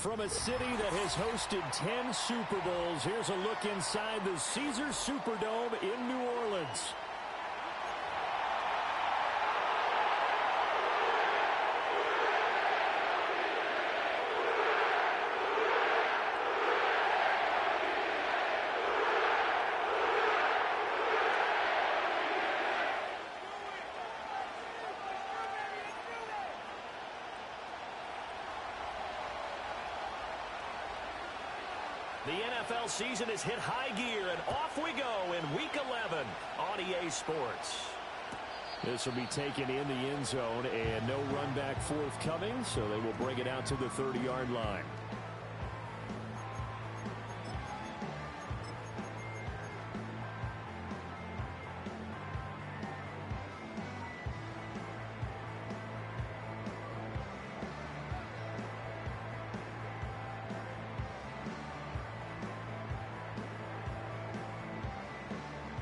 From a city that has hosted 10 Super Bowls, here's a look inside the Caesars Superdome in New Orleans. The NFL season has hit high gear, and off we go in Week 11 on EA Sports. This will be taken in the end zone, and no run back forthcoming, so they will bring it out to the 30-yard line.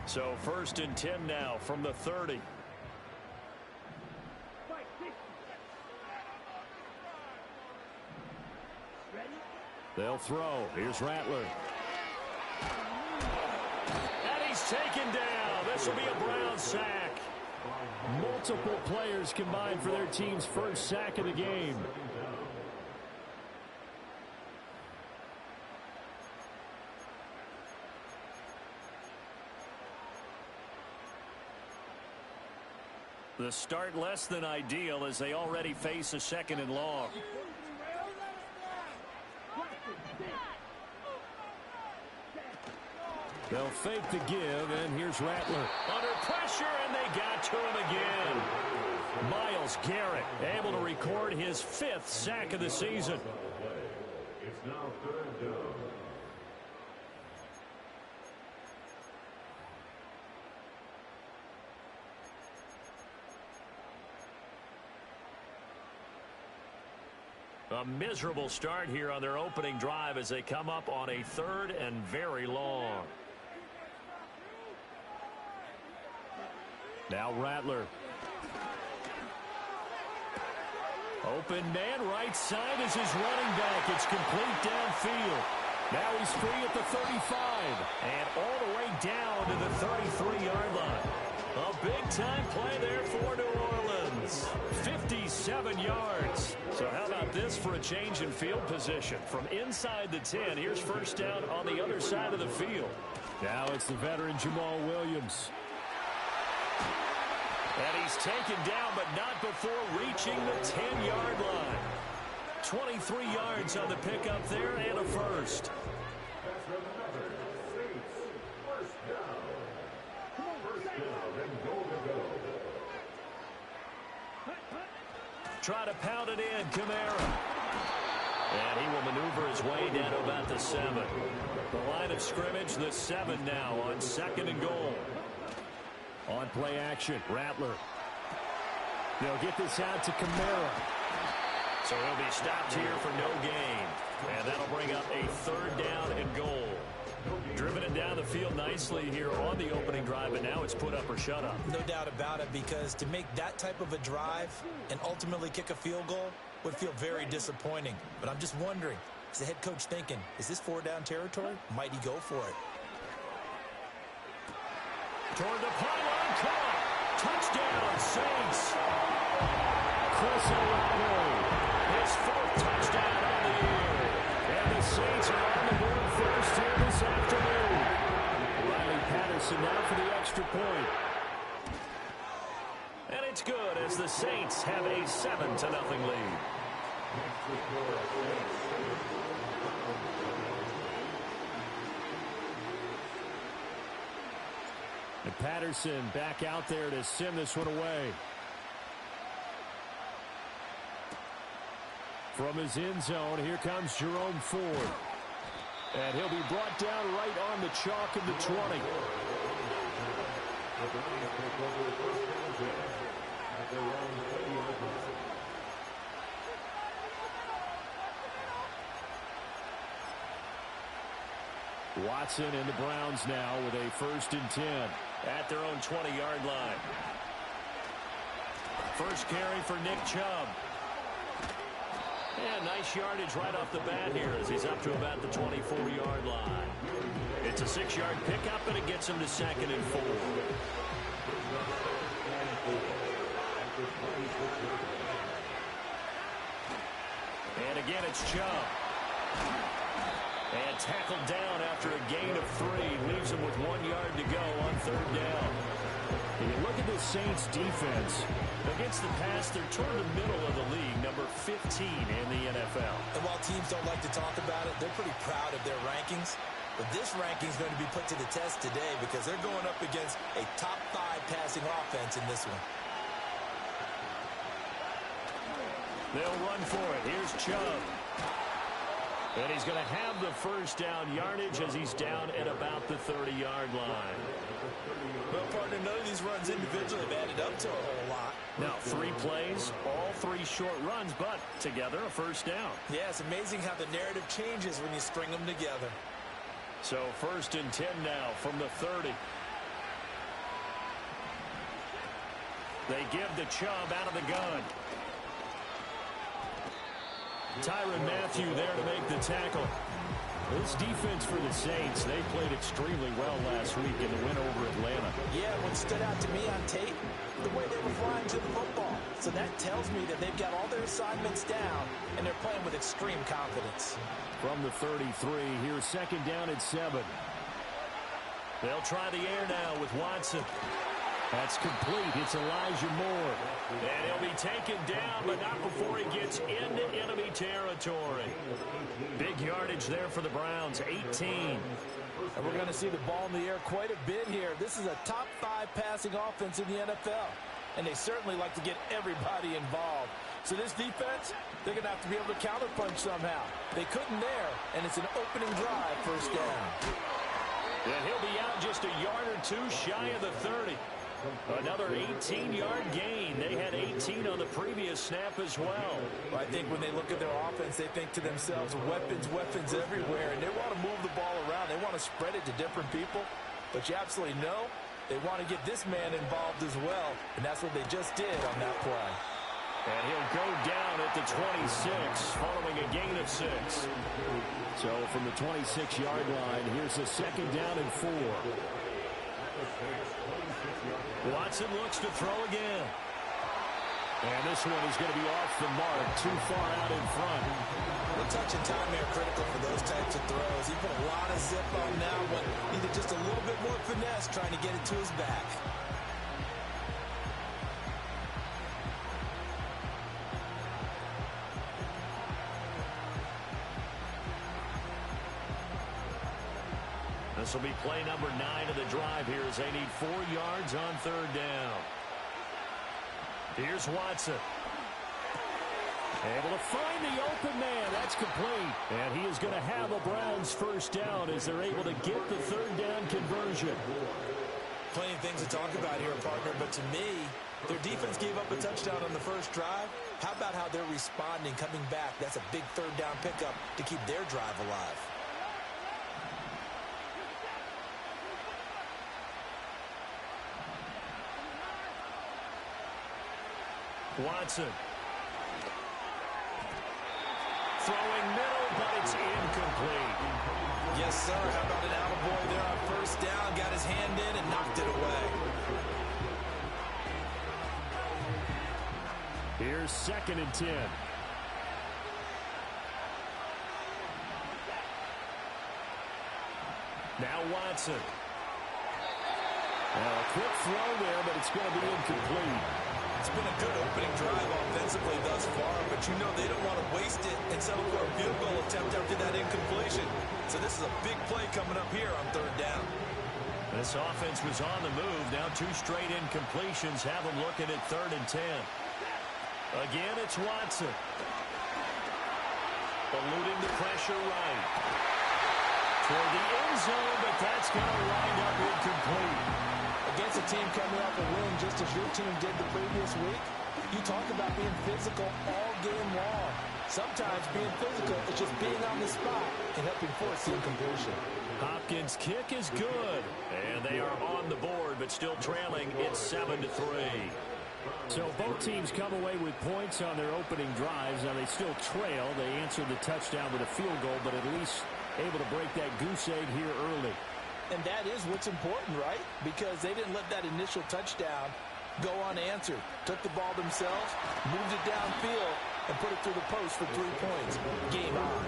So 1st and 10 now from the 30. They'll throw. Here's Rattler. And he's taken down. This will be a Brown sack. Multiple players combined for their team's first sack of the game. The start less than ideal as they already face a 2nd and long. They'll fake the give, and here's Rattler. Under pressure, and they got to him again. Myles Garrett able to record his 5th sack of the season. It's now 3rd down. A miserable start here on their opening drive as they come up on a 3rd and very long. Now Rattler. Open man, right side is his running back. It's complete downfield. Now he's free at the 35. And all the way down to the 33-yard line. A big-time play there for New Orleans. 57 yards. So how about this for a change in field position? From inside the 10, here's 1st down on the other side of the field. Now it's the veteran Jamal Williams. And he's taken down, but not before reaching the 10-yard line. 23 yards on the pickup there and a first. That's another Saints. 1st down. 1st down and goal to go. Try to pound it in, Kamara. And he will maneuver his way down to about the 7. The line of scrimmage, the 7 now on 2nd and goal. On play action, Rattler. They'll get this out to Kamara. So he'll be stopped here for no gain. And that'll bring up a 3rd down and goal. Driven it down the field nicely here on the opening drive, but now it's put up or shut up. No doubt about it, because to make that type of a drive and ultimately kick a field goal would feel very disappointing. But I'm just wondering, is the head coach thinking, is this 4-down territory? Might he go for it? Toward the pylon, caught. Touchdown, Saints. Chris Olave. His 4th touchdown on the year. And the Saints are on the board first here this afternoon. Riley Patterson now for the extra point. And it's good as the Saints have a 7-0 lead. And Patterson back out there to send this one away. From his end zone, here comes Jerome Ford. And he'll be brought down right on the chalk of the 20. Watson and the Browns now with a 1st and 10. At their own 20-yard line. First carry for Nick Chubb. And nice yardage right off the bat here as he's up to about the 24-yard line. It's a 6-yard pickup, and it gets him to 2nd and 4. And again, it's Chubb. And tackled down after a gain of 3. Leaves him with 1 yard to go on 3rd down. And you look at the Saints defense. Against the pass, they're toward the middle of the league, number 15 in the NFL. And while teams don't like to talk about it, they're pretty proud of their rankings. But this ranking is going to be put to the test today because they're going up against a top 5 passing offense in this one. They'll run for it. Here's Chubb. And he's going to have the first down yardage as he's down at about the 30-yard line. Well, partner, none of these runs individually have added up to a whole lot. Now, 3 plays, all 3 short runs, but together a first down. Yeah, it's amazing how the narrative changes when you string them together. So 1st and 10 now from the 30. They give the Chubb out of the gun. Tyrann Mathieu there to make the tackle. This defense for the Saints, they played extremely well last week in the win over Atlanta. Yeah, what stood out to me on tape, the way they were flying to the football. So that tells me that they've got all their assignments down, and they're playing with extreme confidence. From the 33, here's 2nd down and 7. They'll try the air now with Watson. That's complete. It's Elijah Moore. And he'll be taken down, but not before he gets into enemy territory. Big yardage there for the Browns, 18. And we're going to see the ball in the air quite a bit here. This is a top 5 passing offense in the NFL. And they certainly like to get everybody involved. So this defense, they're going to have to be able to counterpunch somehow. They couldn't there, and it's an opening drive, 1st down. And he'll be out just a yard or 2 shy of the 30. Another 18-yard gain. They had 18 on the previous snap as well. I think when they look at their offense, they think to themselves, weapons, weapons everywhere, and they want to move the ball around. They want to spread it to different people, but you absolutely know they want to get this man involved as well, and that's what they just did on that play. And he'll go down at the 26, following a gain of 6. So from the 26-yard line, here's a 2nd down and 4. Watson looks to throw again. And this one is going to be off the mark, too far out in front. The touch and time are critical for those types of throws. He put a lot of zip on that one. Needed just a little bit more finesse trying to get it to his back. This will be play number 9 of the drive here as they need 4 yards on 3rd down. Here's Watson. Able to find the open man. That's complete. And he is going to have a Browns first down as they're able to get the 3rd down conversion. Plenty of things to talk about here, partner, but to me, their defense gave up a touchdown on the first drive. How about how they're responding, coming back? That's a big 3rd down pickup to keep their drive alive. Watson. Throwing middle, but it's incomplete. Yes, sir. How about an attaboy there on 1st down? Got his hand in and knocked it away. Here's 2nd and 10. Now Watson. Well, a quick throw there, but it's going to be incomplete. It's been a good opening drive offensively thus far, but you know they don't want to waste it and settle for a field goal attempt after that incompletion. So this is a big play coming up here on 3rd down. This offense was on the move. Now 2 straight incompletions have them looking at 3rd and 10. Again, it's Watson. Eluding the pressure right. Toward the end zone, but that's going to wind up incomplete. Against a team coming off a win just as your team did the previous week, you talk about being physical all game long. Sometimes being physical is just being on the spot and helping force the incompletion. Hopkins' kick is good, and they are on the board, but still trailing. It's 7-3. So both teams come away with points on their opening drives. Now they still trail. They answered the touchdown with a field goal, but at least able to break that goose egg here early. And that is what's important, right? Because they didn't let that initial touchdown go unanswered. Took the ball themselves, moved it downfield, and put it through the post for 3 points. Game on.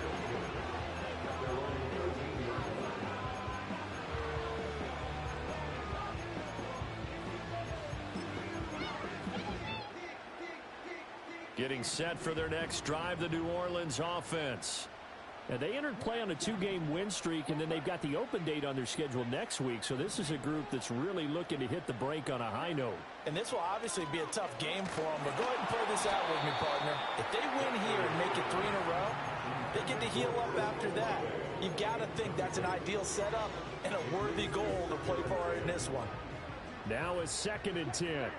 Getting set for their next drive, the New Orleans offense. And they entered play on a 2-game win streak, and then they've got the open date on their schedule next week. So this is a group that's really looking to hit the break on a high note. And this will obviously be a tough game for them, but go ahead and play this out with me, partner. If they win here and make it 3 in a row, they get to heal up after that. You've got to think that's an ideal setup and a worthy goal to play for in this one. Now a 2nd and 10.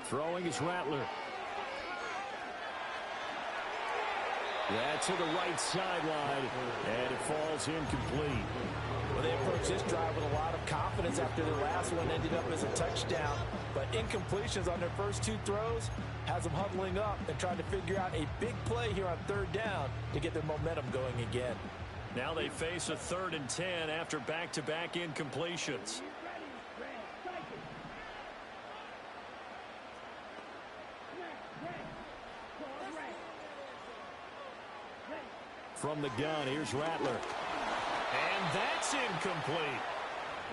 Throwing is Rattler. That's to the right sideline, and it falls incomplete. Well, they approached this drive with a lot of confidence after their last one ended up as a touchdown. But incompletions on their first 2 throws has them huddling up and trying to figure out a big play here on 3rd down to get their momentum going again. Now they face a 3rd and 10 after back-to-back incompletions. From the gun, here's Rattler. And that's incomplete.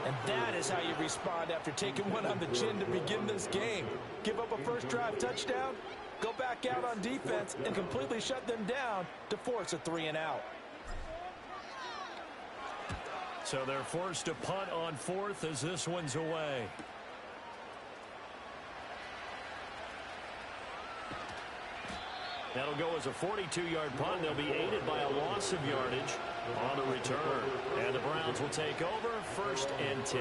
And that is how you respond after taking one on the chin to begin this game. Give up a first drive touchdown, go back out on defense, and completely shut them down to force a 3 and out. So they're forced to punt on 4th as this one's away. That'll go as a 42-yard punt. They'll be aided by a loss of yardage on the return. And the Browns will take over 1st and 10.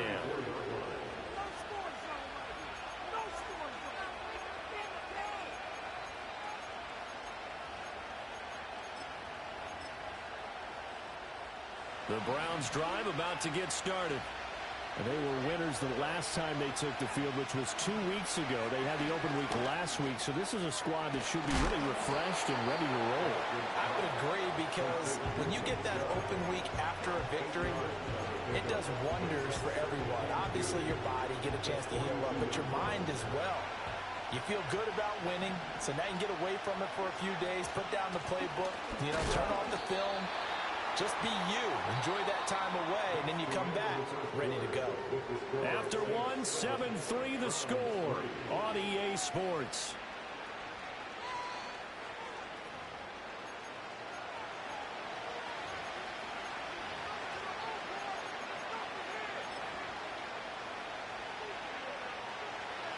The Browns drive about to get started. And they were winners the last time they took the field, which was 2 weeks ago. They had the open week last week, so this is a squad that should be really refreshed and ready to roll. I would agree, because when you get that open week after a victory, it does wonders for everyone. Obviously, your body get a chance to heal up, but your mind as well. You feel good about winning, so now you can get away from it for a few days, put down the playbook, turn off the film. Just be you. Enjoy that time away, and then you come back ready to go. After 1, 7-3 the score on EA Sports.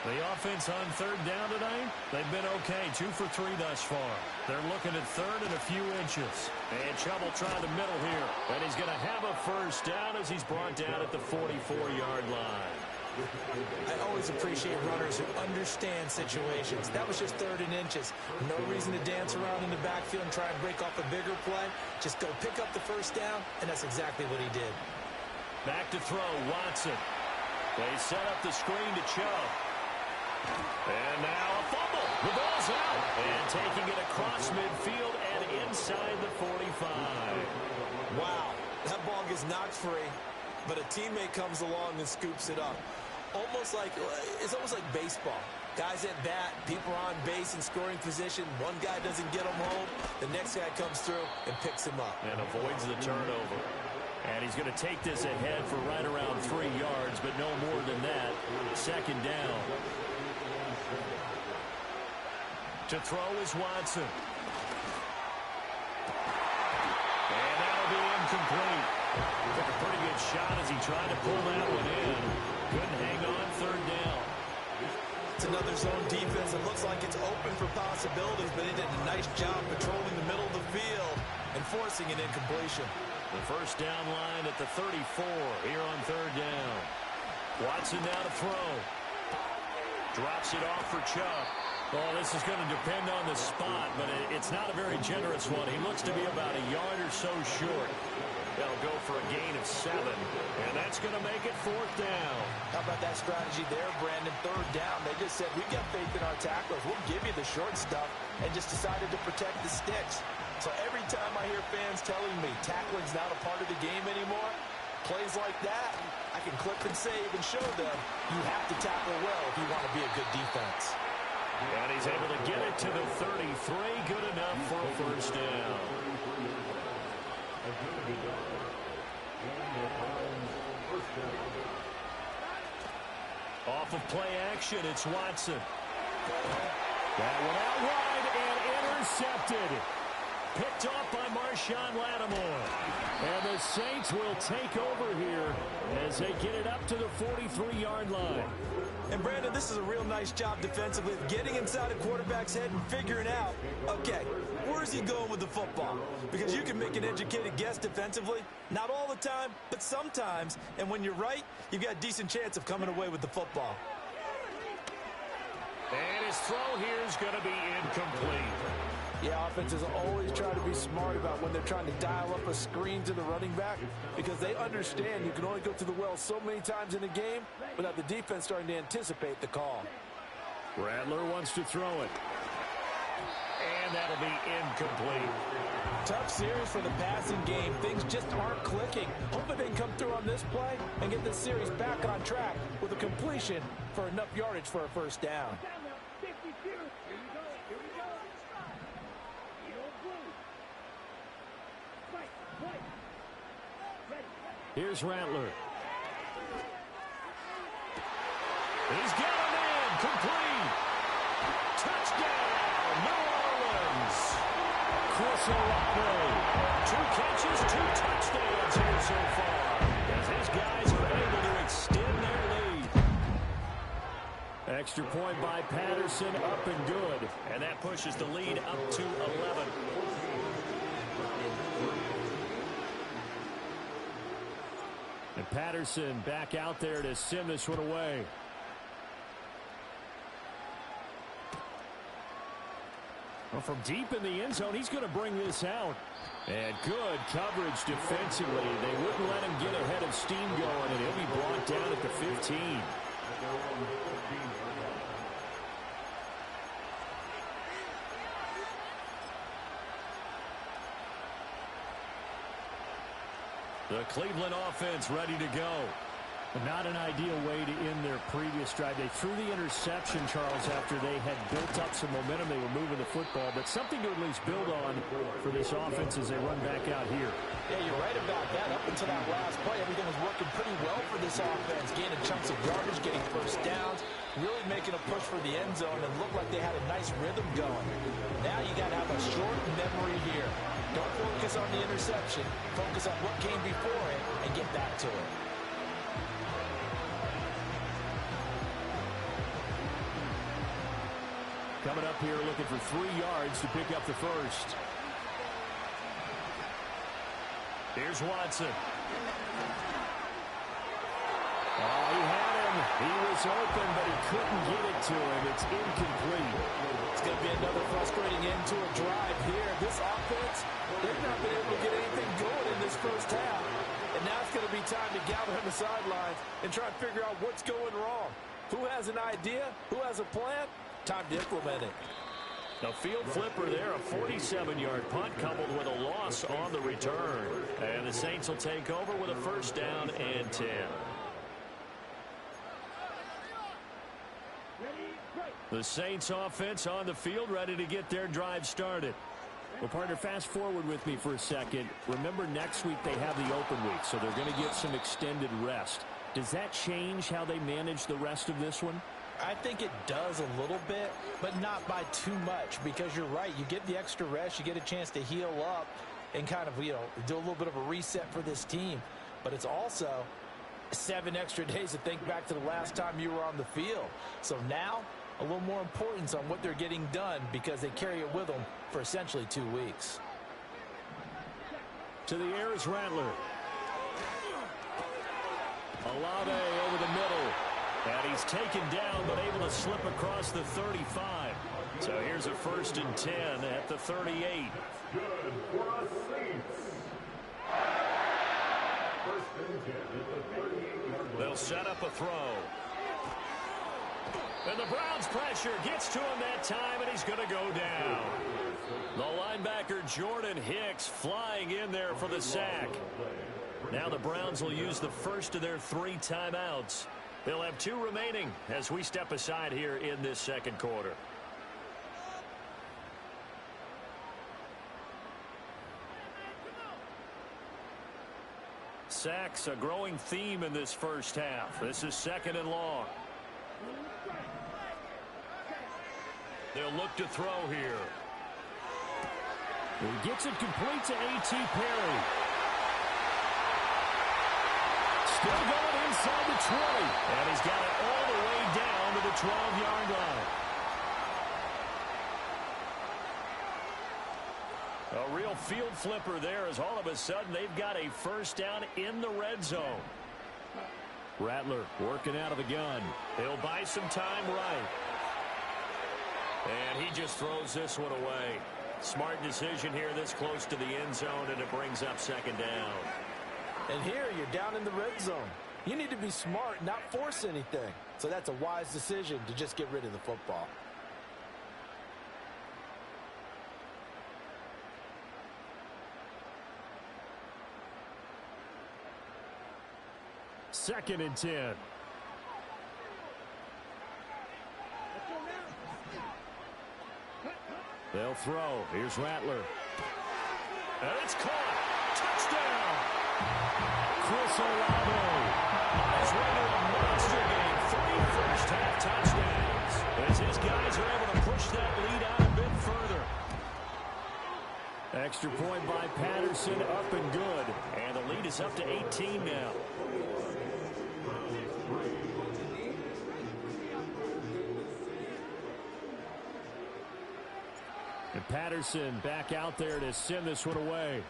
The offense on 3rd down tonight, they've been okay. 2 for 3 thus far. They're looking at 3rd and a few inches. And Chubb will try the middle here. And he's going to have a first down as he's brought down at the 44-yard line. I always appreciate runners who understand situations. That was just 3rd and inches. No reason to dance around in the backfield and try and break off a bigger play. Just go pick up the first down, and that's exactly what he did. Back to throw, Watson. They set up the screen to Chubb. And now a fumble. The ball's out. And taking it across midfield and inside the 45. Wow, that ball gets knocked free, but a teammate comes along and scoops it up. It's almost like baseball. Guys at bat, people are on base in scoring position. One guy doesn't get him home. The next guy comes through and picks him up. And avoids the turnover. And he's going to take this ahead for right around 3 yards, but no more than that. 2nd down. To throw is Watson. And that'll be incomplete. Took a pretty good shot as he tried to pull that one in. Couldn't hang on 3rd down. It's another zone defense. It looks like it's open for possibilities, but they did a nice job patrolling the middle of the field and forcing an incompletion. The first down line at the 34 here on 3rd down. Watson now to throw. Drops it off for Chubb. Oh, this is going to depend on the spot, but it's it's not a very generous one. He looks to be about a yard or so short. They'll go for a gain of 7, and that's going to make it 4th down. How about that strategy there, Brandon? 3rd down. They just said, we've got faith in our tacklers. We'll give you the short stuff, and just decided to protect the sticks. So every time I hear fans telling me tackling's not a part of the game anymore, plays like that, I can clip and save and show them you have to tackle well if you want to be a good defense. And he's able to get it to the 33. Good enough for a 1st down. Off of play action, it's Watson. That one out wide and intercepted. Picked off by Marshawn Lattimore. And the Saints will take over here as they get it up to the 43-yard line. And, Brandon, this is a real nice job defensively of getting inside a quarterback's head and figuring out, okay, where's he going with the football? Because you can make an educated guess defensively. Not all the time, but sometimes. And when you're right, you've got a decent chance of coming away with the football. And his throw here is going to be incomplete. Yeah, offenses always try to be smart about when they're trying to dial up a screen to the running back because they understand you can only go to the well so many times in a game without the defense starting to anticipate the call. Rattler wants to throw it. And that'll be incomplete. Tough series for the passing game. Things just aren't clicking. Hoping they can come through on this play and get this series back on track with a completion for enough yardage for a 1st down. Here's Rattler. He's got a man. Complete. Touchdown, New Orleans. Chris Olave. 2 catches, 2 touchdowns here so far. As his guys are able to extend their lead. Extra point by Patterson, up and good. And that pushes the lead up to 11. And Patterson back out there to send this one away. Well, from deep in the end zone, he's going to bring this out. And good coverage defensively. They wouldn't let him get ahead of steam going, and he'll be brought down at the 15. The Cleveland offense ready to go. Not an ideal way to end their previous drive. They threw the interception, Charles, after they had built up some momentum. They were moving the football, but something to at least build on for this offense as they run back out here. Yeah, you're right about that. Up until that last play, everything was working pretty well for this offense. Gaining chunks of yardage, getting 1st downs, really making a push for the end zone, and looked like they had a nice rhythm going. Now you got to have a short memory here. Don't focus on the interception. Focus on what came before it and get back to it. Coming up here looking for 3 yards to pick up the 1st. Here's Watson. Oh, he had him. He was open, but he couldn't get it to him. It's incomplete. It's going to be another frustrating end to a drive here. This offense, they've not been able to get anything going in this 1st half. And now it's going to be time to gather on the sidelines and try and figure out what's going wrong. Who has an idea? Who has a plan? Time to implement it. A field flipper there, a 47-yard punt coupled with a loss on the return. And the Saints will take over with a 1st down and 10. The Saints offense on the field ready to get their drive started. Well, partner, fast forward with me for a second. Remember, next week they have the open week, so they're going to get some extended rest. Does that change how they manage the rest of this one? I think it does a little bit, but not by too much, because you're right. You get the extra rest. You get a chance to heal up and kind of, do a little bit of a reset for this team. But it's also 7 extra days to think back to the last time you were on the field. So now a little more importance on what they're getting done because they carry it with them for essentially 2 weeks. To the air is Rattler. Olave over the middle. And he's taken down, but able to slip across the 35. So here's a 1st and 10 at the 38. Good for a Saints. 1st and 10 at the 38-yard line. They'll set up a throw. And the Browns pressure gets to him that time, and he's going to go down. The linebacker Jordan Hicks flying in there for the sack. Now the Browns will use the first of their 3 timeouts. They'll have 2 remaining as we step aside here in this second quarter. Sacks a growing theme in this first half. This is 2nd and long. They'll look to throw here. He gets it complete to A.T. Perry. Still going inside the 20. And he's got it all the way down to the 12-yard line. A real field flipper there as all of a sudden they've got a 1st down in the red zone. Rattler working out of the gun. He'll buy some time right. And he just throws this one away. Smart decision here this close to the end zone, and it brings up 2nd down. And here you're down in the red zone. You need to be smart, not force anything. So that's a wise decision to just get rid of the football. Second and 10. They'll throw. Here's Rattler. And it's caught. Touchdown. Chris Olave on his way to a monster game. 3 first-half touchdowns. As his guys are able to push that lead out a bit further. Extra point by Patterson, up and good. And the lead is up to 18 now. And Patterson back out there to send this one away.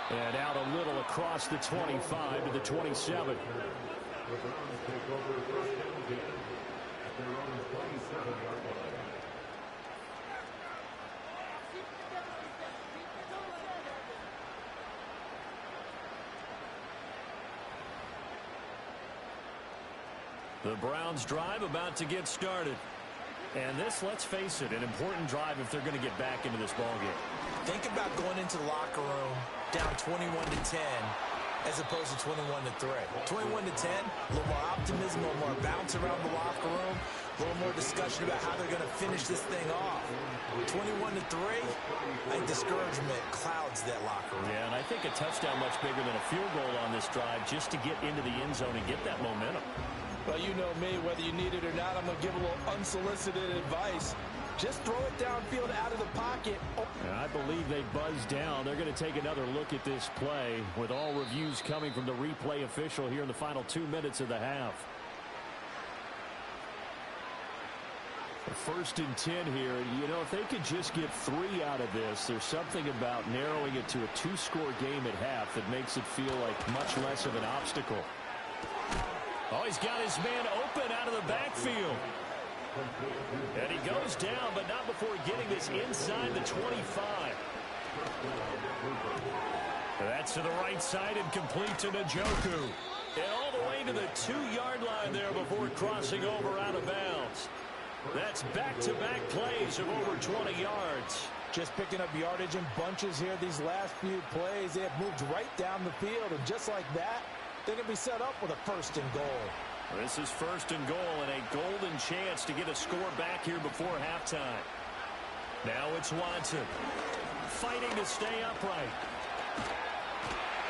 And out a little across the 25 to the 27. The Browns drive about to get started. And this, let's face it, an important drive if they're going to get back into this ballgame. Think about going into the locker room down 21-10 as opposed to 21-3. 21-10, a little more optimism, a little more bounce around the locker room, a little more discussion about how they're going to finish this thing off. 21-3, I think discouragement clouds that locker room. Yeah, and I think a touchdown much bigger than a field goal on this drive just to get into the end zone and get that momentum. Well, you know me, whether you need it or not, I'm going to give a little unsolicited advice. Just throw it downfield out of the pocket. And I believe they buzzed down. They're going to take another look at this play with all reviews coming from the replay official here in the final 2 minutes of the half. The 1st and 10 here. You know, if they could just get 3 out of this, there's something about narrowing it to a 2-score game at half that makes it feel like much less of an obstacle. Oh, he's got his man open out of the backfield. And he goes down, but not before getting this inside the 25. That's to the right side and complete to Njoku. And all the way to the 2-yard line there before crossing over out of bounds. That's back-to-back plays of over 20 yards. Just picking up yardage in bunches here these last few plays. They have moved right down the field, and just like that, they're going to be set up with a 1st and goal. This is 1st and goal and a golden chance to get a score back here before halftime. Now it's Watson fighting to stay upright.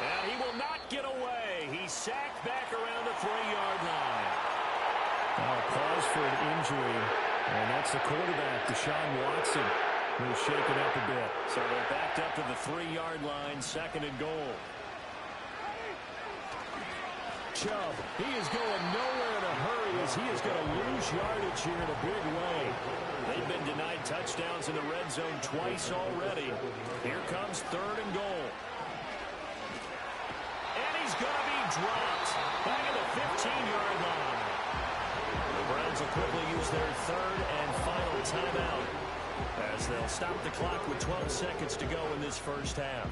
And he will not get away. He's sacked back around the 3-yard line. Pause for an injury, and that's the quarterback, Deshaun Watson, who's shaken up a bit. So they're backed up to the 3-yard line, 2nd and goal. Chubb, he is going nowhere in a hurry as he is going to lose yardage here in a big way. They've been denied touchdowns in the red zone twice already. Here comes 3rd and goal. And he's going dropped. Back at the 15-yard line. The Browns will quickly use their third and final timeout as they'll stop the clock with 12 seconds to go in this first half.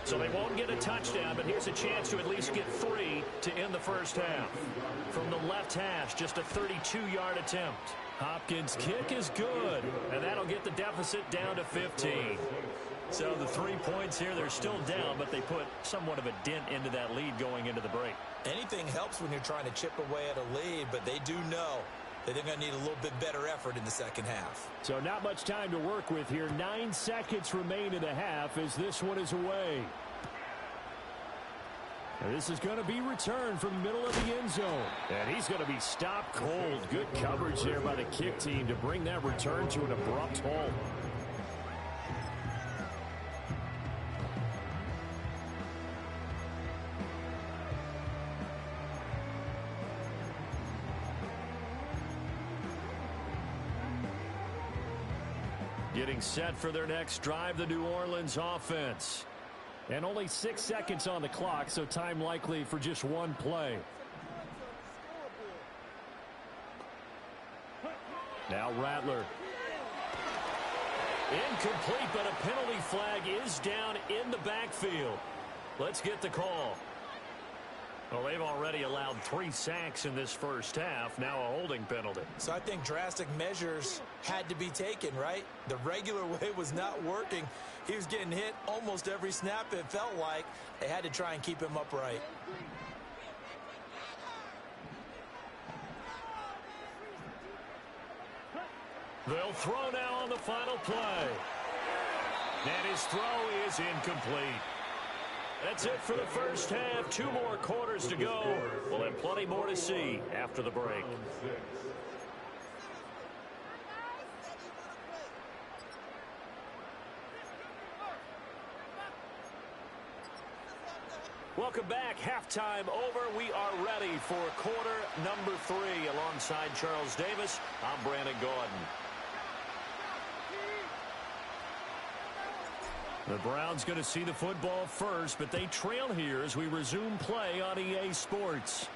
So they won't get a touchdown, but here's a chance to at least get 3 to end the first half. From the left hash, just a 32-yard attempt. Hopkins' kick is good, and that'll get the deficit down to 15. So the 3 points here, they're still down, but they put somewhat of a dent into that lead going into the break. Anything helps when you're trying to chip away at a lead, but they do know that they're going to need a little bit better effort in the second half. So not much time to work with here. 9 seconds remain in the half as this one is away. And this is going to be returned from the middle of the end zone. And he's going to be stopped cold. Good coverage there by the kick team to bring that return to an abrupt halt. Getting set for their next drive, the New Orleans offense. And only 6 seconds on the clock, so time likely for just one play. Now Rattler. Incomplete, but a penalty flag is down in the backfield. Let's get the call. Well, they've already allowed 3 sacks in this first half. Now a holding penalty. So I think drastic measures had to be taken, right? The regular way was not working. He was getting hit almost every snap, it felt like. They had to try and keep him upright. They'll throw now on the final play. And his throw is incomplete. That's it for the first half. 2 more quarters to go. We'll have plenty more to see after the break. Welcome back. Halftime over. We are ready for quarter number 3. Alongside Charles Davis, I'm Brandon Gordon. The Browns going to see the football first, but they trail here as we resume play on EA Sports.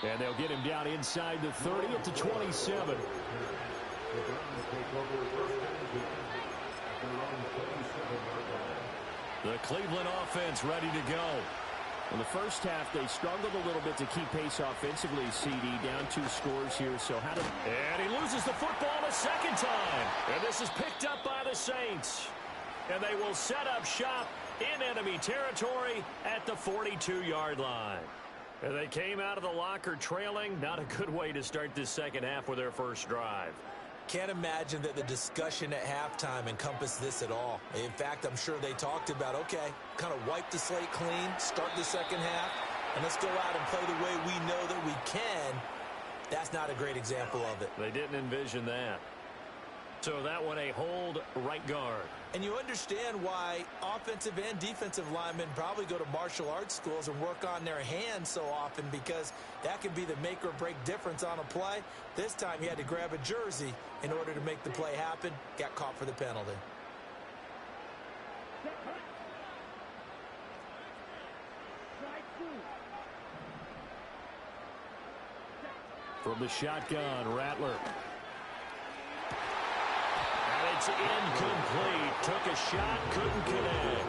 And they'll get him down inside the 30 at the 27. The Cleveland offense ready to go. In the first half, they struggled a little bit to keep pace offensively, CD, down 2 scores here. So how did... And he loses the football a second time. And this is picked up by the Saints. And they will set up shop in enemy territory at the 42-yard line. And they came out of the locker trailing. Not a good way to start this second half with their first drive. Can't imagine that the discussion at halftime encompassed this at all. In fact, I'm sure they talked about, okay, kind of wipe the slate clean, start the second half, and let's go out and play the way we know that we can. That's not a great example of it. They didn't envision that. So that one a hold right guard. And you understand why offensive and defensive linemen probably go to martial arts schools and work on their hands so often, because that can be the make or break difference on a play. This time he had to grab a jersey in order to make the play happen. Got caught for the penalty. From the shotgun, Rattler. It's incomplete. Took a shot, couldn't connect.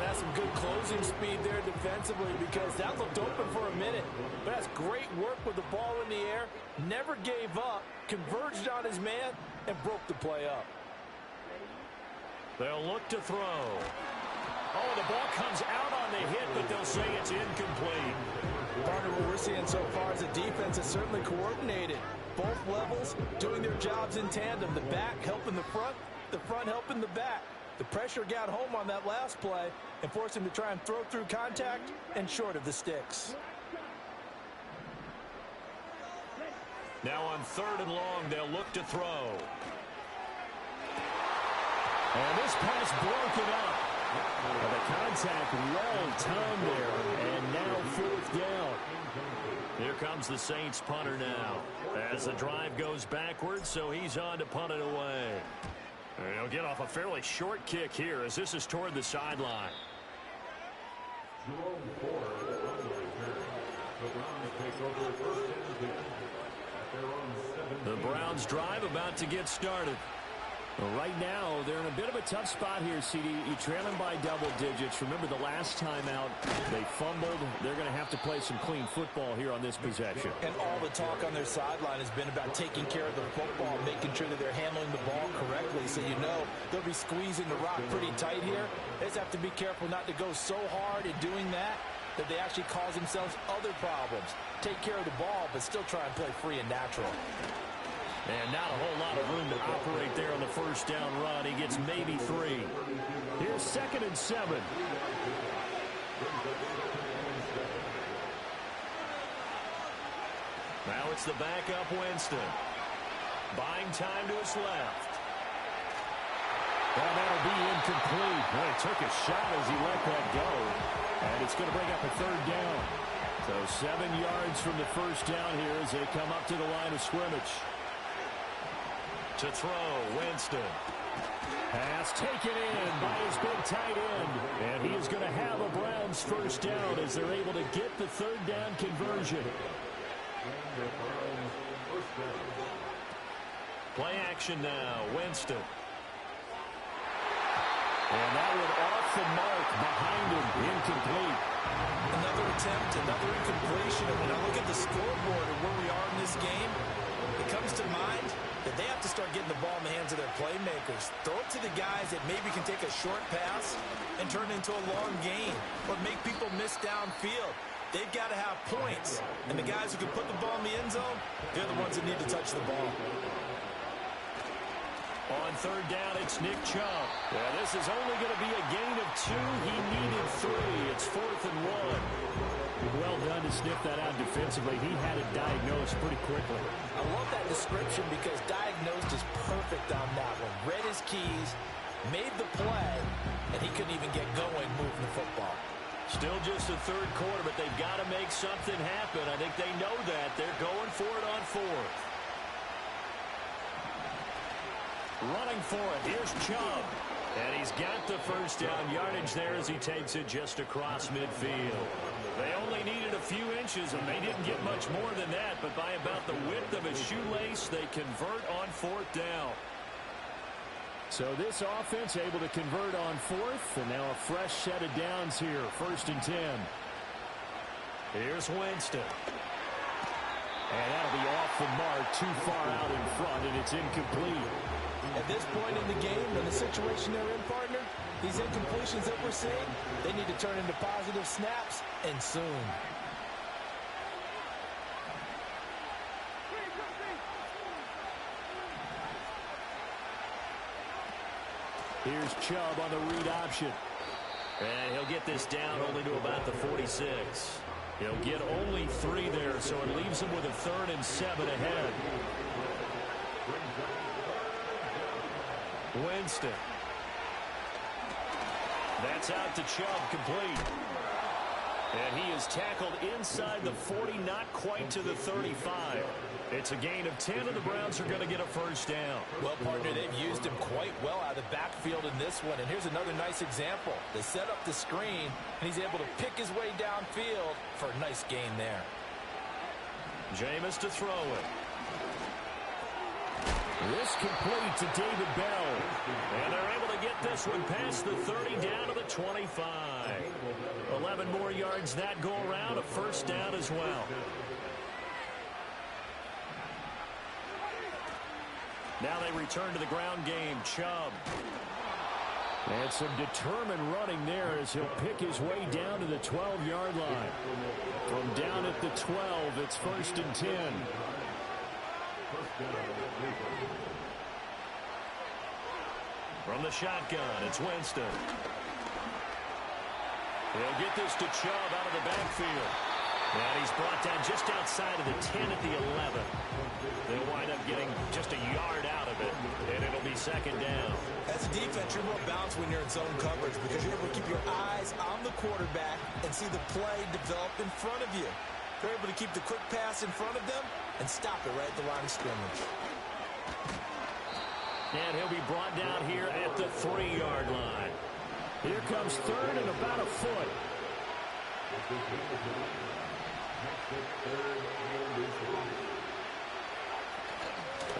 That's some good closing speed there defensively, because that looked open for a minute. But that's great work with the ball in the air. Never gave up, converged on his man, and broke the play up. They'll look to throw. Oh, the ball comes out on the hit, but they'll say it's incomplete. Partner, what we're seeing so far is a defense that's certainly coordinated. Both levels doing their jobs in tandem. The back helping the front helping the back. The pressure got home on that last play and forced him to try and throw through contact and short of the sticks. Now on 3rd and long, they'll look to throw. And this pass broken up. Well, the contact well timed there, and now 4th down. Here comes the Saints punter now. As the drive goes backwards, so he's on to punt it away. And he'll get off a fairly short kick here as this is toward the sideline. The Browns drive about to get started. Well, right now, they're in a bit of a tough spot here, CD. You're trailing by double digits. Remember the last time out, they fumbled. They're going to have to play some clean football here on this possession. And all the talk on their sideline has been about taking care of the football, making sure that they're handling the ball correctly. So you know they'll be squeezing the rock pretty tight here. They just have to be careful not to go so hard in doing that they actually cause themselves other problems. Take care of the ball, but still try and play free and natural. And not a whole lot of room to operate there on the first down run. He gets maybe 3. Here's 2nd and 7. Now it's the backup Winston. Buying time to his left. Well, that'll be incomplete. Well, he took a shot as he let that go. And it's going to bring up a 3rd down. So 7 yards from the first down here as they come up to the line of scrimmage. To throw, Winston. Pass taken in by his big tight end. And he is going to have a Browns first down as they're able to get the 3rd down conversion. Play action now, Winston. And that one off the mark behind him, incomplete. Another attempt, another incompletion. And when I look at the scoreboard and where we are in this game, it comes to mind that they have to start getting the ball in the hands of their playmakers. Throw it to the guys that maybe can take a short pass and turn it into a long gain or make people miss downfield. They've got to have points. And the guys who can put the ball in the end zone, they're the ones that need to touch the ball. On 3rd down, it's Nick Chubb. Yeah, this is only going to be a gain of 2. He needed 3. It's 4th and 1. Well done to sniff that out defensively. He had it diagnosed pretty quickly. I love that description because diagnosed is perfect on that one. Read his keys, made the play, and he couldn't even get going moving the football. Still just the 3rd quarter, but they've got to make something happen. I think they know that. They're going for it on 4th. Running for it. Here's Chubb. And he's got the first down yardage there as he takes it just across midfield. They only needed a few inches, and they didn't get much more than that. But by about the width of a shoelace, they convert on 4th down. So this offense able to convert on 4th, and now a fresh set of downs here. 1st and 10. Here's Winston. And that'll be off the mark, too far out in front, and it's incomplete. At this point in the game, in the situation they're in, partner, these incompletions that we're seeing, they need to turn into positive snaps, and soon. Here's Chubb on the read option. And he'll get this down only to about the 46. He'll get only 3 there, so it leaves him with a 3rd and 7 ahead. Winston. That's out to Chubb, complete. And he is tackled inside the 40, not quite to the 35. It's a gain of 10, and the Browns are going to get a first down. Well, partner, they've used him quite well out of the backfield in this one. And here's another nice example. They set up the screen, and he's able to pick his way downfield for a nice gain there. Jameis to throw it. This complete to David Bell. And they're able to get this one past the 30 down to the 25. 11 more yards that go around, a first down as well. Now they return to the ground game. Chubb. And some determined running there as he'll pick his way down to the 12-yard line. From down at the 12, it's 1st and 10. From the shotgun, it's Winston. He'll get this to Chubb out of the backfield. And he's brought down just outside of the 10 at the 11. They'll wind up getting just a yard out of it, and it'll be 2nd down. As a defense, you're more balanced when you're in zone coverage because you're able to keep your eyes on the quarterback and see the play develop in front of you. They're able to keep the quick pass in front of them and stop it right at the line of scrimmage. And he'll be brought down here at the 3-yard line. Here comes third and about a foot.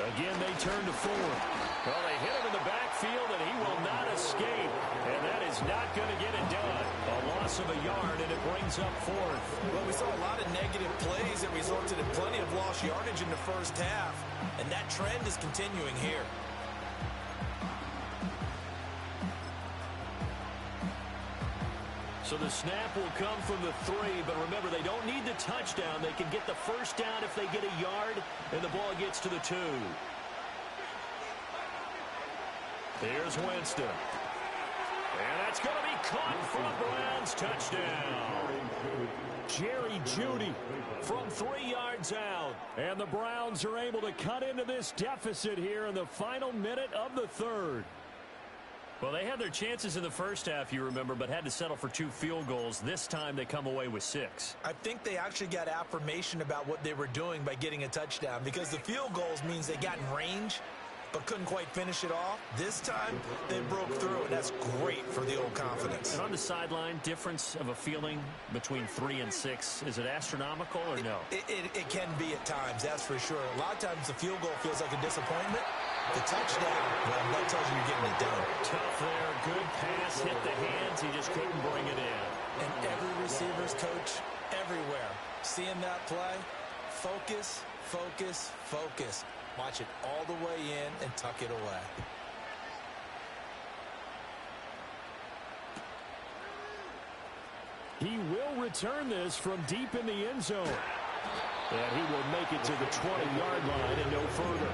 Again, they turn to fourth. Well, they hit him in the backfield, and he will not escape. And that is not going to get it done. A loss of a yard, and it brings up fourth. Well, we saw a lot of negative plays that resulted in plenty of lost yardage in the first half. And that trend is continuing here. So the snap will come from the 3, but remember, they don't need the touchdown. They can get the first down if they get a yard, and the ball gets to the 2. Here's Winston. And that's going to be caught for a Browns touchdown. Jerry Jeudy from 3 yards out. And the Browns are able to cut into this deficit here in the final minute of the third. Well, they had their chances in the first half, you remember, but had to settle for 2 field goals. This time they come away with 6. I think they actually got affirmation about what they were doing by getting a touchdown, because the field goals means they got in range but couldn't quite finish it off. This time they broke through, and that's great for the old confidence. And on the sideline, difference of a feeling between 3 and 6, is it astronomical or no? It can be at times, that's for sure. A lot of times the field goal feels like a disappointment. The touchdown, well, that tells you you're getting it done. Tough there. Good pass. Hit the hands. He just couldn't bring it in. And every receiver's coach everywhere, seeing that play, focus, focus, focus. Watch it all the way in and tuck it away. He will return this from deep in the end zone. And he will make it to the 20-yard line and no further.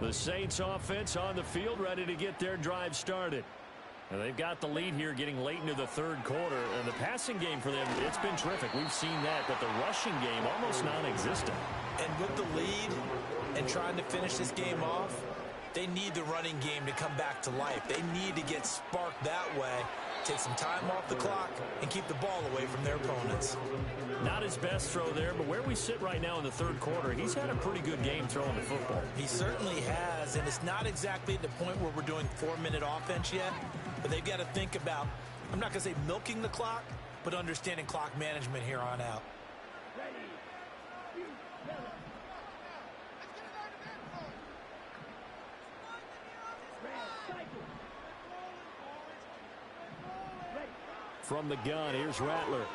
The Saints offense on the field, ready to get their drive started. And they've got the lead here getting late into the third quarter. And the passing game for them, it's been terrific. We've seen that, but the rushing game almost non-existent. And with the lead and trying to finish this game off, they need the running game to come back to life. They need to get sparked that way, take some time off the clock, and keep the ball away from their opponents. Not his best throw there, but where we sit right now in the third quarter, he's had a pretty good game throwing the football. He certainly has, and it's not exactly at the point where we're doing 4-minute offense yet, but they've got to think about, I'm not going to say milking the clock, but understanding clock management here on out. Ready. From the gun, here's Rattler.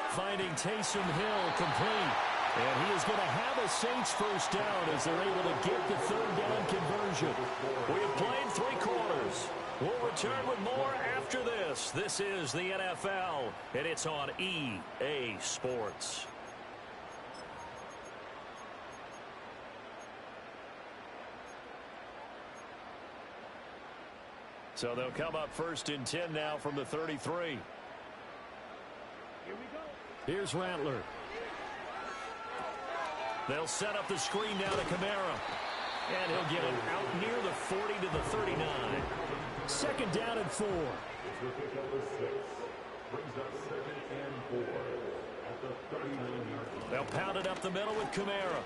Finding Taysom Hill complete. And he is going to have a Saints first down as they're able to get the third down conversion. We have played 3 quarters. We'll return with more after this. This is the NFL, and it's on EA Sports. So they'll come up 1st and 10 now from the 33. Here we go. Here's Rattler. They'll set up the screen now to Kamara. And he'll get it out near the 40 to the 39. 2nd down and 4. It's with pick number 6. Brings up 2nd and 4 at the 39-yard line. They'll pound it up the middle with Kamara.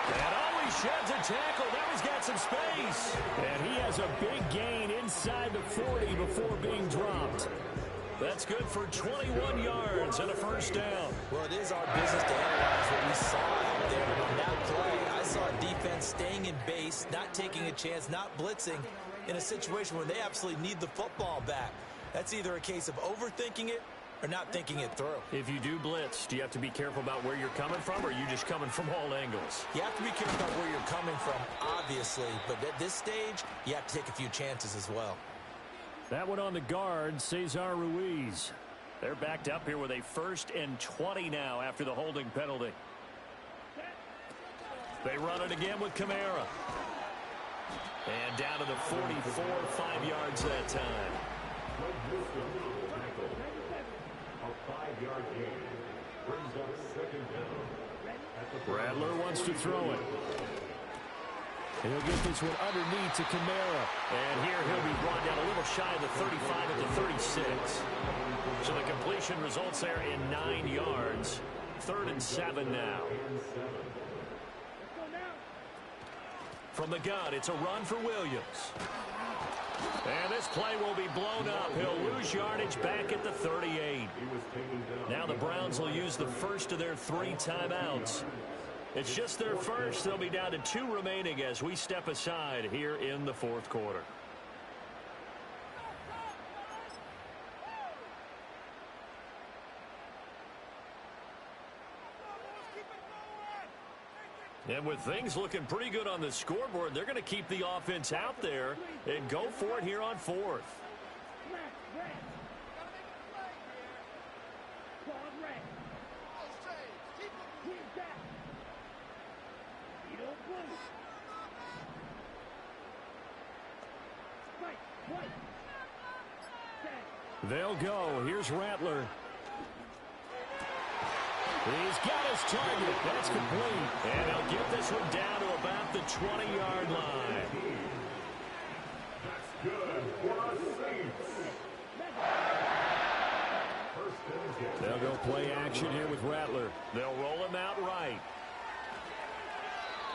And he sheds a tackle. Now he's got some space. And he has a big gain inside the 40 before being dropped. That's good for 21 yards and a first down. Well, it is our business to analyze what we saw out there. And on that play, I saw a defense staying in base, not taking a chance, not blitzing in a situation where they absolutely need the football back. That's either a case of overthinking it or not thinking it through. If you do blitz, do you have to be careful about where you're coming from, or are you just coming from all angles? You have to be careful about where you're coming from, obviously. But at this stage, you have to take a few chances as well. That one on the guard, Cesar Ruiz. They're backed up here with a 1st and 20 now after the holding penalty. They run it again with Kamara. And down to the 44, 5 yards that time. A 5-yard gain. Brings up 2nd down. Rattler wants to throw it. He'll get this one underneath to Kamara. And here he'll be brought down a little shy of the 35 at the 36. So the completion results there in 9 yards. 3rd and 7 now. From the gun, it's a run for Williams. And this play will be blown up. He'll lose yardage back at the 38. Now the Browns will use the first of their 3 timeouts. It's just their first. They'll be down to 2 remaining as we step aside here in the 4th quarter. And with things looking pretty good on the scoreboard, they're going to keep the offense out there and go for it here on 4th. They'll go. Here's Rattler. He's got his target. That's complete. And he'll get this one down to about the 20-yard line. That's good for our Saints. They'll go play action here with Rattler. They'll roll him out right.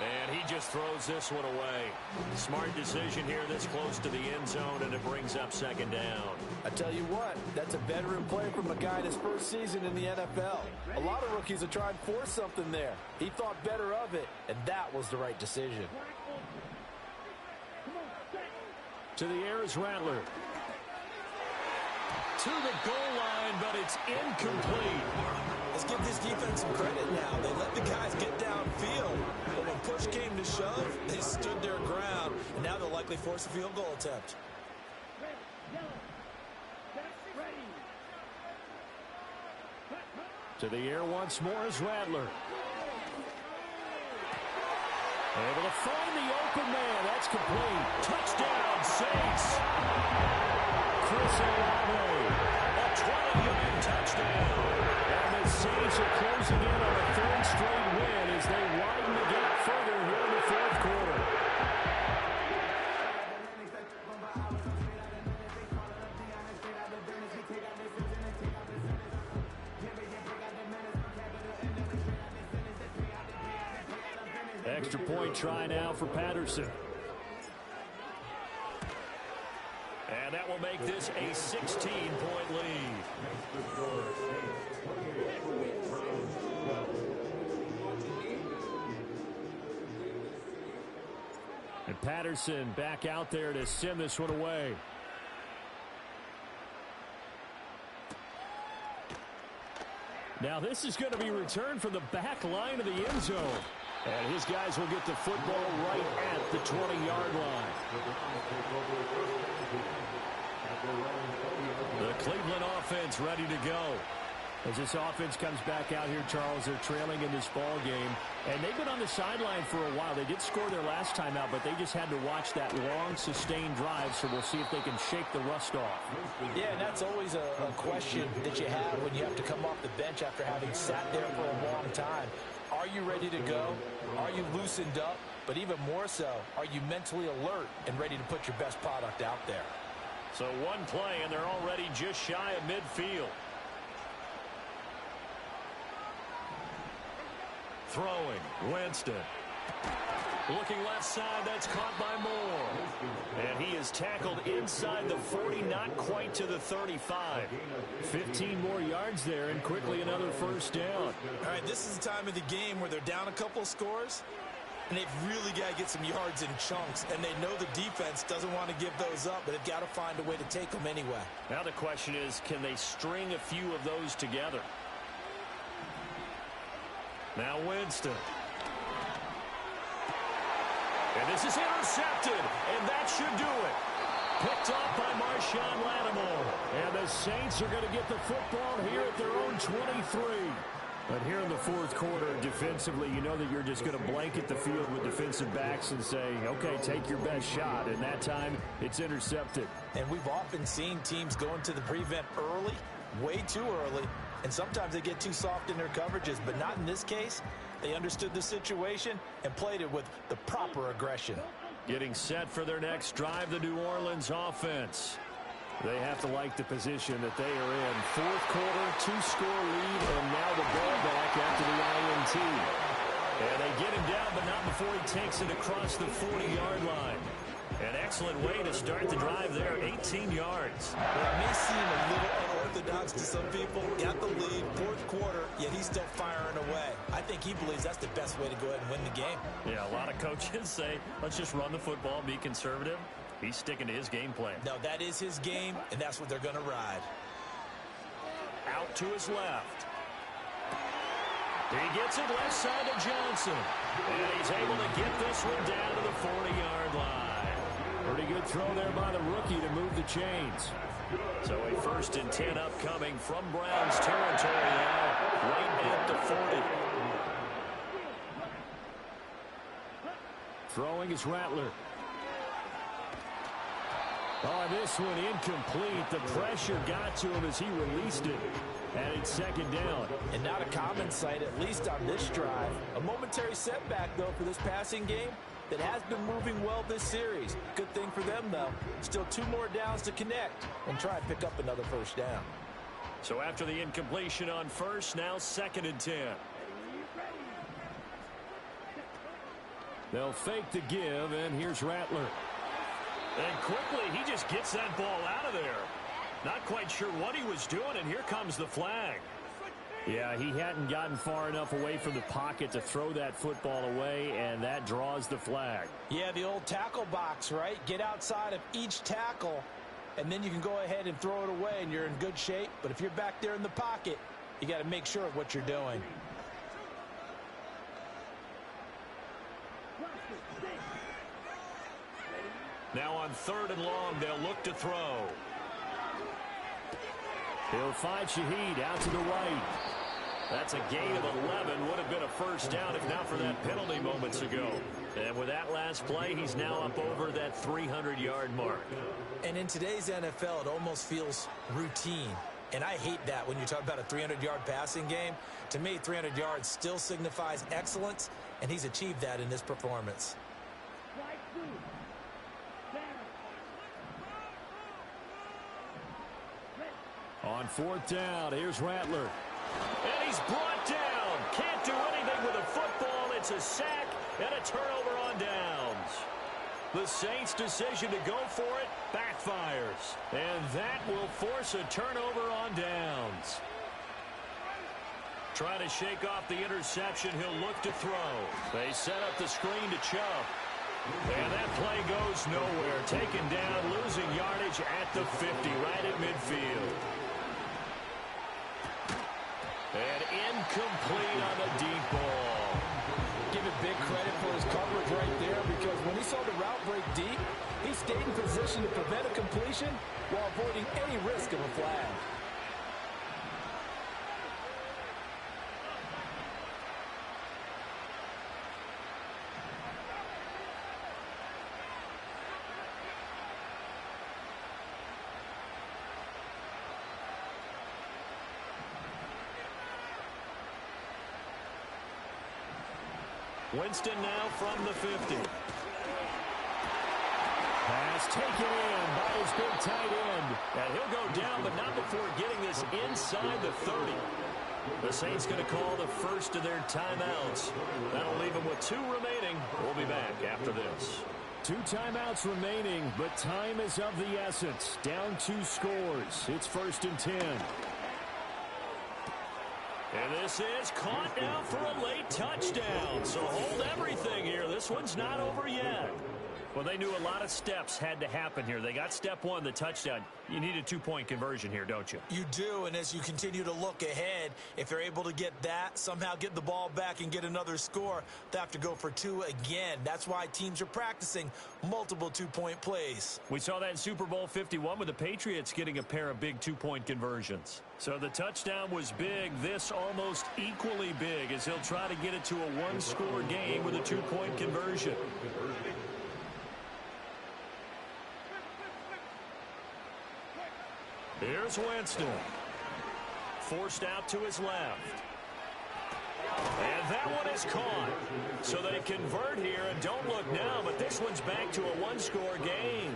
And he just throws this one away. Smart decision here this close to the end zone, and it brings up 2nd down. I tell you what, that's a bedroom play from a guy in his first season in the NFL. A lot of rookies are trying to force something there. He thought better of it, and that was the right decision. To the air is Rattler. To the goal line, but it's incomplete. Let's give this defense some credit now. They let the guys get downfield. But when push came to shove, they stood their ground. And now they'll likely force a field goal attempt. To the air once more is Rattler. Able to find the open man. That's complete. Touchdown, Saints. Chris Olave. A 20-yard touchdown. And the Saints are closing in on a 3rd straight win as they widen the gap further here in the 4th quarter. Extra point try now for Patterson. And that will make this a 16-point lead. And Patterson back out there to send this one away. Now this is going to be returned from the back line of the end zone. And his guys will get the football right at the 20-yard line. The Cleveland offense ready to go. As this offense comes back out here, Charles, they're trailing in this ball game. And they've been on the sideline for a while. They did score their last time out, but they just had to watch that long, sustained drive, so we'll see if they can shake the rust off. Yeah, and that's always a question that you have when you have to come off the bench after having sat there for a long time. Are you ready to go? Are you loosened up? But even more so, are you mentally alert and ready to put your best product out there? So one play, and they're already just shy of midfield. Throwing, Winston. Looking left side, that's caught by Moore. And he is tackled inside the 40, not quite to the 35. 15 more yards there, and quickly another first down. All right, this is the time of the game where they're down a couple of scores, and they've really got to get some yards in chunks, and they know the defense doesn't want to give those up, but they've got to find a way to take them anyway. Now the question is, can they string a few of those together? Now Winston. And this is intercepted, and that should do it. Picked off by Marshawn Lattimore. And the Saints are going to get the football here at their own 23. But here in the fourth quarter, defensively, you know that you're just going to blanket the field with defensive backs and say, okay, take your best shot. And that time, it's intercepted. And we've often seen teams go into the prevent early, way too early, and sometimes they get too soft in their coverages, but not in this case. They understood the situation and played it with the proper aggression. Getting set for their next drive, the New Orleans offense. They have to like the position that they are in. Fourth quarter, 2-score lead, and now the ball back after the INT. And they get him down, but not before he takes it across the 40-yard line. An excellent way to start the drive there, 18 yards. Well, it may seem a little unorthodox to some people. Got the lead, fourth quarter, yet he's still firing away. I think he believes that's the best way to go ahead and win the game. Yeah, a lot of coaches say, let's just run the football, be conservative. He's sticking to his game plan. No, that is his game, and that's what they're going to ride. Out to his left. He gets it left side to Johnson. And he's able to get this one down to the 40-yard line. Pretty good throw there by the rookie to move the chains. So a 1st and 10 upcoming from Browns territory now, right at the 40. Throwing is Rattler. Oh, this one incomplete. The pressure got to him as he released it. And it's 2nd down. And not a common sight, at least on this drive. A momentary setback, though, for this passing game that has been moving well this series. Good thing for them, though. Still 2 more downs to connect and try and pick up another first down. So after the incompletion on first, now 2nd and 10. They'll fake the give, and here's Rattler. And quickly, he just gets that ball out of there. Not quite sure what he was doing, and here comes the flag. Yeah, he hadn't gotten far enough away from the pocket to throw that football away, and that draws the flag. Yeah, the old tackle box, right? Get outside of each tackle, and then you can go ahead and throw it away, and you're in good shape. But if you're back there in the pocket, you got to make sure of what you're doing. Now on 3rd and long, they'll look to throw. He'll find Shaheed out to the right. That's a gain of 11. Would have been a first down if not for that penalty moments ago. And with that last play, he's now up over that 300-yard mark. And in today's NFL, it almost feels routine. And I hate that when you talk about a 300-yard passing game. To me, 300 yards still signifies excellence, and he's achieved that in this performance. On 4th down, here's Rattler. And he's brought down. Can't do anything with a football. It's a sack and a turnover on downs. The Saints' decision to go for it backfires. And that will force a turnover on downs. Trying to shake off the interception. He'll look to throw. They set up the screen to Chubb. And that play goes nowhere. Taken down, losing yardage at the 50, right at midfield. And complete on the deep ball. Give it big credit for his coverage right there, because when he saw the route break deep, he stayed in position to prevent a completion while avoiding any risk of a flag. Winston now from the 50. Pass taken in by his big tight end. And he'll go down, but not before getting this inside the 30. The Saints going to call the first of their timeouts. That'll leave them with 2 remaining. We'll be back after this. 2 timeouts remaining, but time is of the essence. Down 2 scores. It's 1st and 10. And this is caught now for a late touchdown. So hold everything here. This one's not over yet. Well, they knew a lot of steps had to happen here. They got step 1, the touchdown. You need a 2-point conversion here, don't you? You do, and as you continue to look ahead, if they're able to get that, somehow get the ball back and get another score, they have to go for 2 again. That's why teams are practicing multiple 2-point plays. We saw that in Super Bowl 51 with the Patriots getting a pair of big 2-point conversions. So the touchdown was big. This almost equally big as he'll try to get it to a 1-score game with a 2-point conversion. Here's Winston. Forced out to his left. And that one is caught. So they convert here, and don't look now, but this one's back to a 1-score game.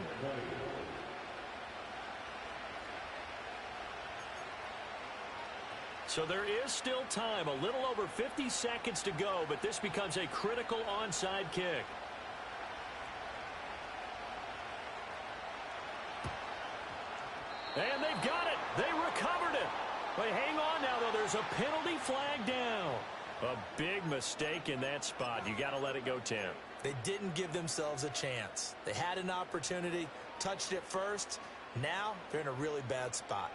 So there is still time, a little over 50 seconds to go, but this becomes a critical onside kick. And they've got it. They recovered it. But hang on now, though. There's a penalty flag down. A big mistake in that spot. You got to let it go 10. They didn't give themselves a chance. They had an opportunity, touched it first. Now they're in a really bad spot.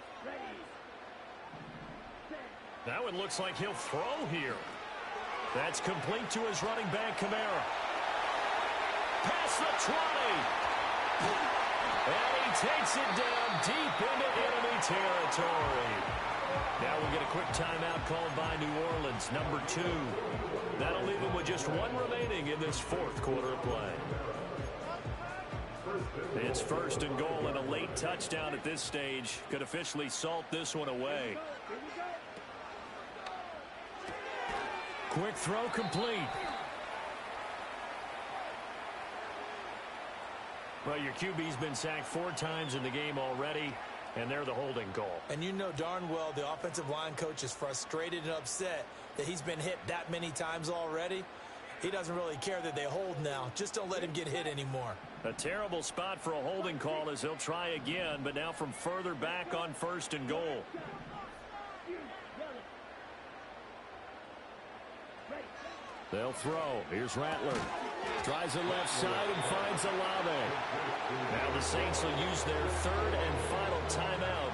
That one looks like he'll throw here. That's complete to his running back, Kamara. Past the 20. And he takes it down deep into enemy territory. Now we'll get a quick timeout called by New Orleans, number 2. That'll leave them with just 1 remaining in this 4th quarter of play. It's 1st and goal, and a late touchdown at this stage could officially salt this one away. Quick throw complete. Well, your QB's been sacked 4 times in the game already, and they're the holding call. And you know darn well the offensive line coach is frustrated and upset that he's been hit that many times already. He doesn't really care that they hold now. Just don't let him get hit anymore. A terrible spot for a holding call as they'll try again, but now from further back on 1st and goal. They'll throw. Here's Rattler. Tries the left side and finds Olave. Now the Saints will use their 3rd and final timeout.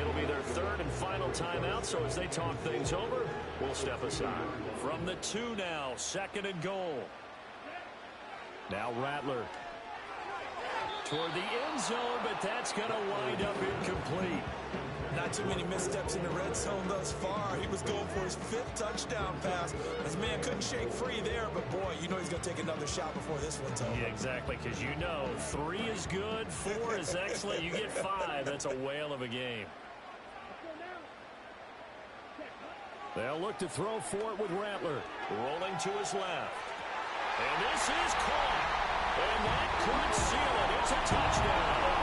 It'll be their 3rd and final timeout, so as they talk things over, we'll step aside. From the 2 now, 2nd and goal. Now Rattler. Toward the end zone, but that's going to wind up incomplete. Not too many missteps in the red zone thus far. He was going for his 5th touchdown pass. His man couldn't shake free there, but boy, you know he's going to take another shot before this one's over. Yeah, exactly, because you know 3 is good, 4 is excellent. You get 5, that's a whale of a game. They'll look to throw for it with Rattler. Rolling to his left. And this is caught. And that could seal it. It's a touchdown.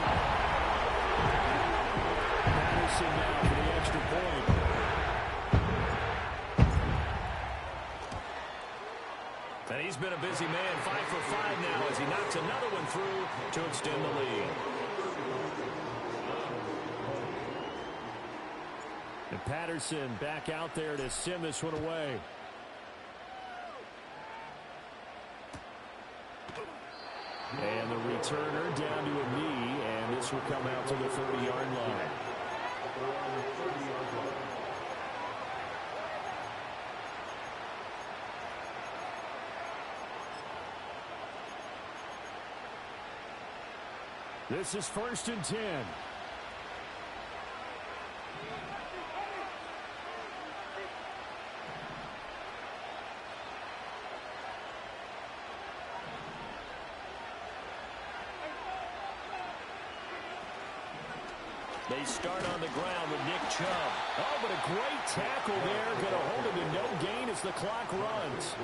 Patterson now for the extra point. And he's been a busy man, 5 for 5 now as he knocks another one through to extend the lead. And Patterson back out there to send this one away. And the returner down to a knee, and this will come out to the 40-yard line. This is 1st and 10. They start on the ground with Nick Chubb. Oh, but a great tackle there. Going to hold him to no gain as the clock runs.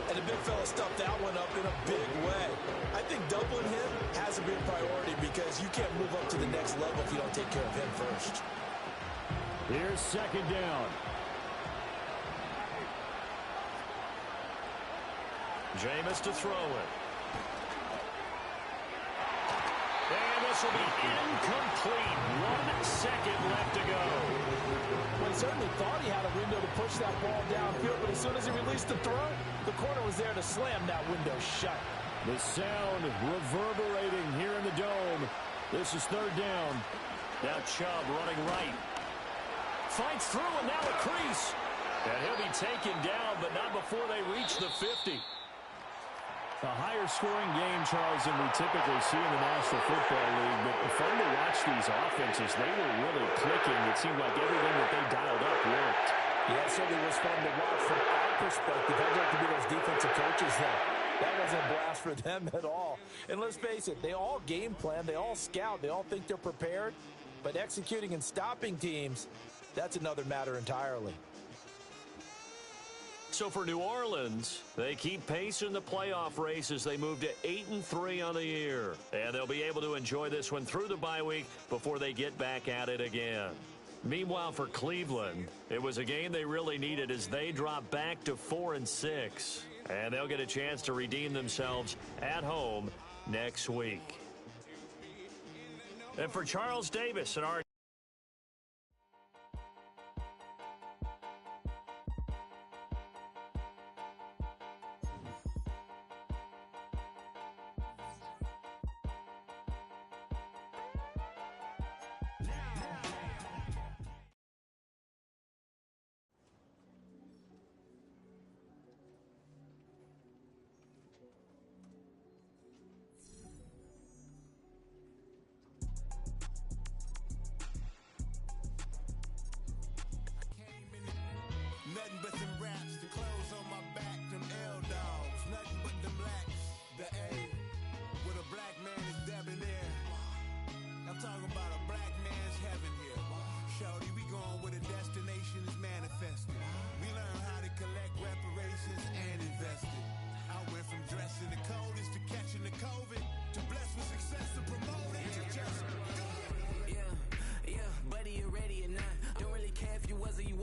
And the big fella stuffed that one up in a big way. I think doubling him has to be a priority because you can't move up to the next level if you don't take care of him first. Here's 2nd down. Jameis to throw it. And this will be incomplete. 1 second left to go. Well, he certainly thought he had a window to push that ball downfield, but as soon as he released the throw, the corner was there to slam that window shut. The sound reverberating here in the dome. This is 3rd down. Now Chubb running right. Finds through and now a crease. And he'll be taken down, but not before they reach the 50. A higher scoring game, Charles, than we typically see in the National Football League. But fun to watch these offenses. They were really clicking. It seemed like everything that they dialed up worked. Yeah, it certainly was fun to watch from our perspective. I'd like to be those defensive coaches there. That wasn't a blast for them at all. And let's face it, they all game plan, they all scout, they all think they're prepared. But executing and stopping teams, that's another matter entirely. So for New Orleans, they keep pace in the playoff race as they move to 8-3 on the year. And they'll be able to enjoy this one through the bye week before they get back at it again. Meanwhile, for Cleveland, it was a game they really needed as they drop back to 4-6. And they'll get a chance to redeem themselves at home next week. And for Charles Davis and our